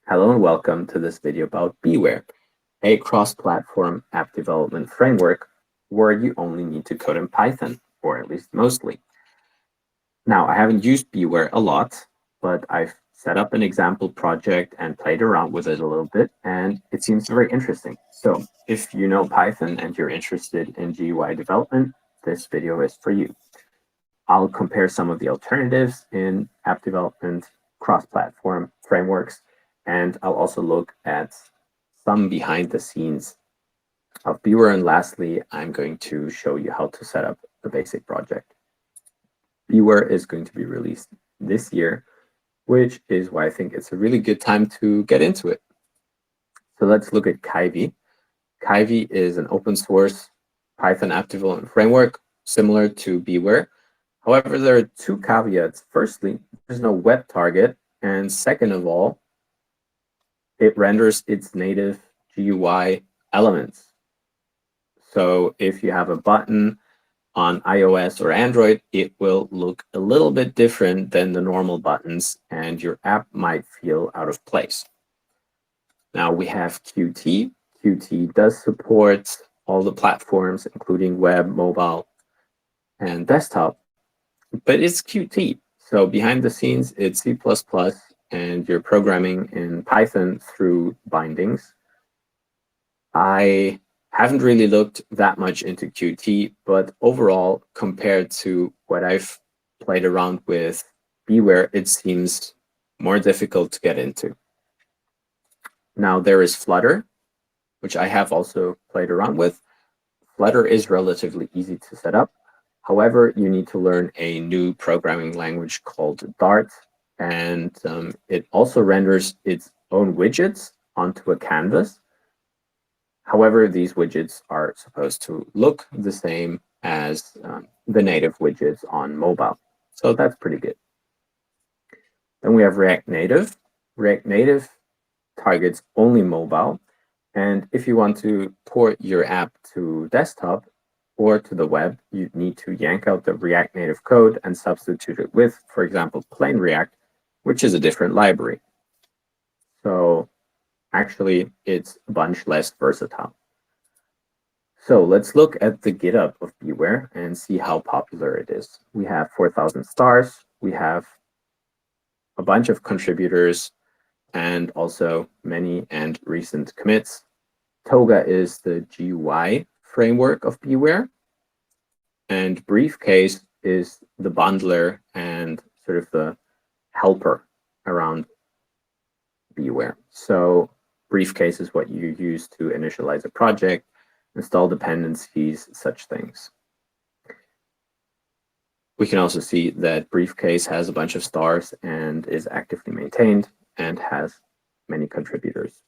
Hello and welcome to this video about Beeware, a cross-platform app development framework where you only need to code in Python, or at least mostly. Now, I haven't used Beeware a lot, but I've set up an example project and played around with it a little bit, and it seems very interesting. So if you know Python and you're interested in GUI development, this video is for you. I'll compare some of the alternatives in app development, cross-platform frameworks, and I'll also look at some behind the scenes of Beeware. And lastly, I'm going to show you how to set up the basic project. Beeware is going to be released this year, which is why I think it's a really good time to get into it. So let's look at Kivy. Kivy is an open source Python app development framework similar to Beeware. However, there are two caveats. Firstly, there's no web target. And second of all, it renders its native GUI elements. So if you have a button on iOS or Android, it will look a little bit different than the normal buttons, and your app might feel out of place. Now we have Qt. Qt does support all the platforms, including web, mobile, and desktop. But it's Qt, so behind the scenes, it's C++, and you're programming in Python through bindings. I haven't really looked that much into Qt, but overall, compared to what I've played around with Beeware, it seems more difficult to get into. Now there is Flutter, which I have also played around with. Flutter is relatively easy to set up. However, you need to learn a new programming language called Dart, and it also renders its own widgets onto a canvas. However, these widgets are supposed to look the same as the native widgets on mobile. So that's pretty good. Then we have React Native. React Native targets only mobile. And if you want to port your app to desktop, or to the web, you need to yank out the React Native code and substitute it with, for example, plain React, which is a different library. So actually, it's a bunch less versatile. So let's look at the GitHub of Beeware and see how popular it is. We have 4,000 stars. We have a bunch of contributors and also many and recent commits. Toga is the GUI framework of Beeware, and briefcase is the bundler and sort of the helper around Beeware. So briefcase is what you use to initialize a project, install dependencies, such things. We can also see that briefcase has a bunch of stars and is actively maintained and has many contributors.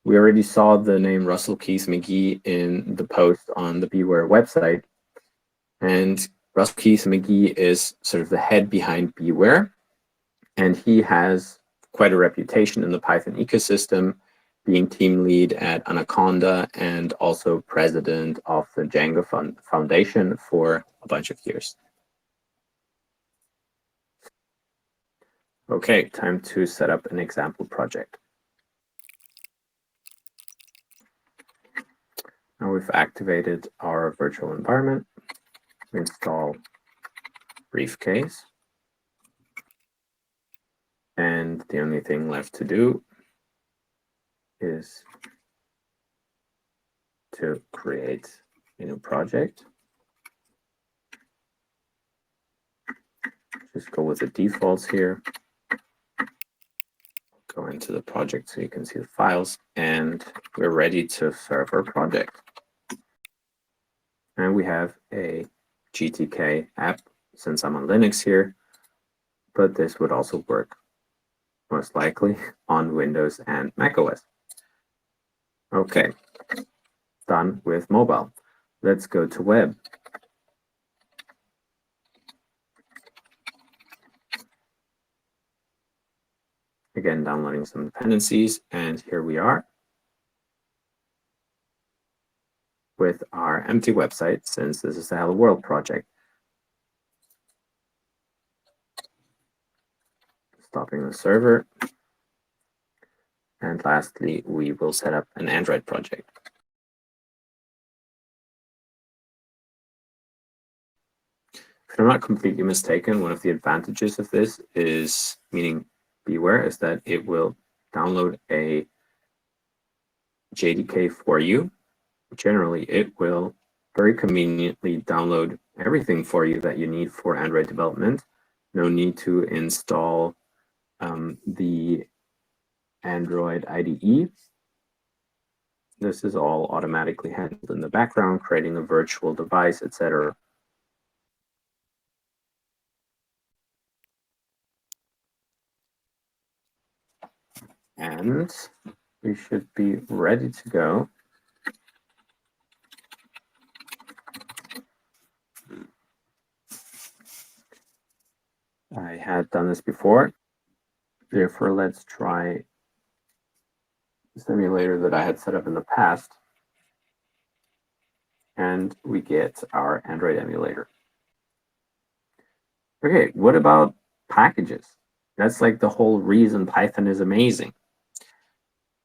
We already saw the name Russell Keith McGee in the post on the Beeware website. And Russell Keith McGee is sort of the head behind Beeware. And he has quite a reputation in the Python ecosystem, being team lead at Anaconda and also president of the Django Foundation for a bunch of years. Okay, time to set up an example project. Now we've activated our virtual environment. We install briefcase. And the only thing left to do is to create a new project. Just go with the defaults here. Go into the project so you can see the files, and we're ready to serve our project. And we have a GTK app since I'm on Linux here, but this would also work most likely on Windows and macOS. Okay, done with mobile. Let's go to web. Again, downloading some dependencies, and here we are with our empty website, since this is the helloworld project. Stopping the server. And lastly, we will set up an Android project. If I'm not completely mistaken, one of the advantages of this is, meaning beeware, is that it will download a JDK for you. Generally, it will very conveniently download everything for you that you need for Android development. No need to install the Android IDE. This is all automatically handled in the background, creating a virtual device, etc. And we should be ready to go. I had done this before. Therefore, let's try the simulator that I had set up in the past. And we get our Android emulator. Okay, what about packages? That's like the whole reason Python is amazing.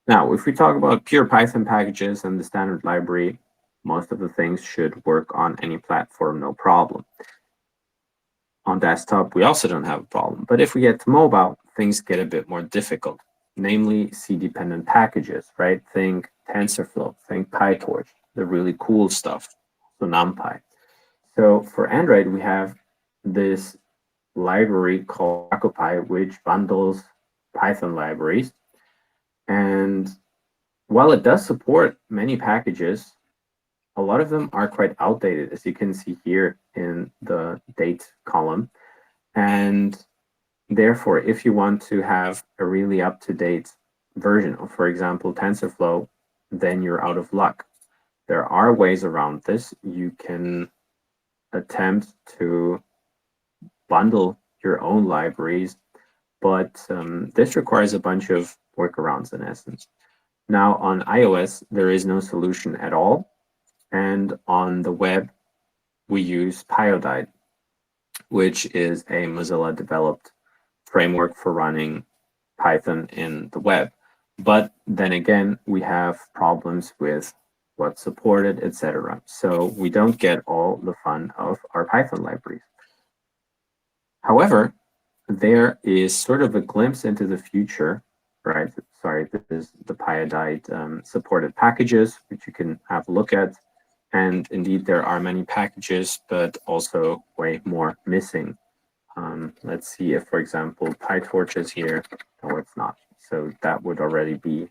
Now, if we talk about pure Python packages and the standard library, most of the things should work on any platform, no problem. On desktop, we also don't have a problem. But if we get to mobile, things get a bit more difficult, namely C-dependent packages, right? Think TensorFlow, think PyTorch, the really cool stuff, so NumPy. So for Android, we have this library called Occupy, which bundles Python libraries. And while it does support many packages, a lot of them are quite outdated, as you can see here in the date column. And therefore, if you want to have a really up-to-date version of, for example, TensorFlow, then you're out of luck. There are ways around this. You can attempt to bundle your own libraries, but this requires a bunch of workarounds in essence. Now on iOS, there is no solution at all. And on the web, we use Pyodide, which is a Mozilla developed framework for running Python in the web. But then again, we have problems with what's supported, etc. So we don't get all the fun of our Python libraries. However, there is sort of a glimpse into the future, right? Sorry, this is the Pyodide supported packages, which you can have a look at. And indeed, there are many packages, but also way more missing. Let's see if, for example, PyTorch is here. No, it's not. So that would already be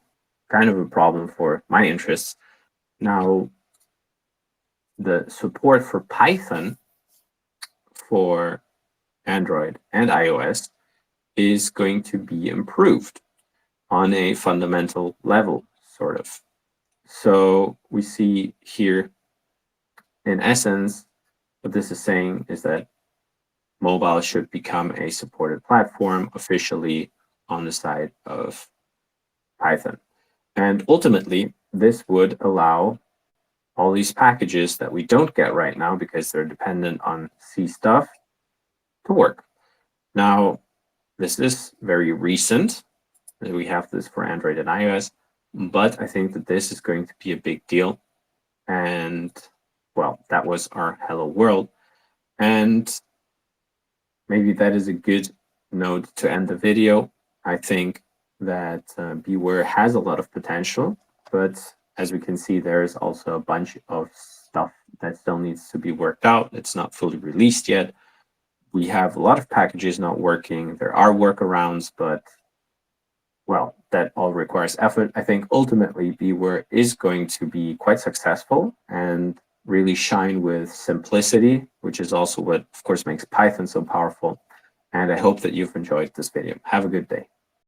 kind of a problem for my interests. Now, the support for Python for Android and iOS is going to be improved on a fundamental level, sort of. So we see here, in essence, what this is saying is that mobile should become a supported platform officially on the side of Python. And ultimately, this would allow all these packages that we don't get right now because they're dependent on C stuff to work. Now, this is very recent. We have this for Android and iOS, but I think that this is going to be a big deal. And well, that was our Hello World. And maybe that is a good note to end the video. I think that beeware has a lot of potential, but as we can see, there is also a bunch of stuff that still needs to be worked out. It's not fully released yet. We have a lot of packages not working. There are workarounds, but well, that all requires effort. I think ultimately beeware is going to be quite successful and really shine with simplicity, which is also what, of course, makes Python so powerful. And I hope that you've enjoyed this video. Have a good day.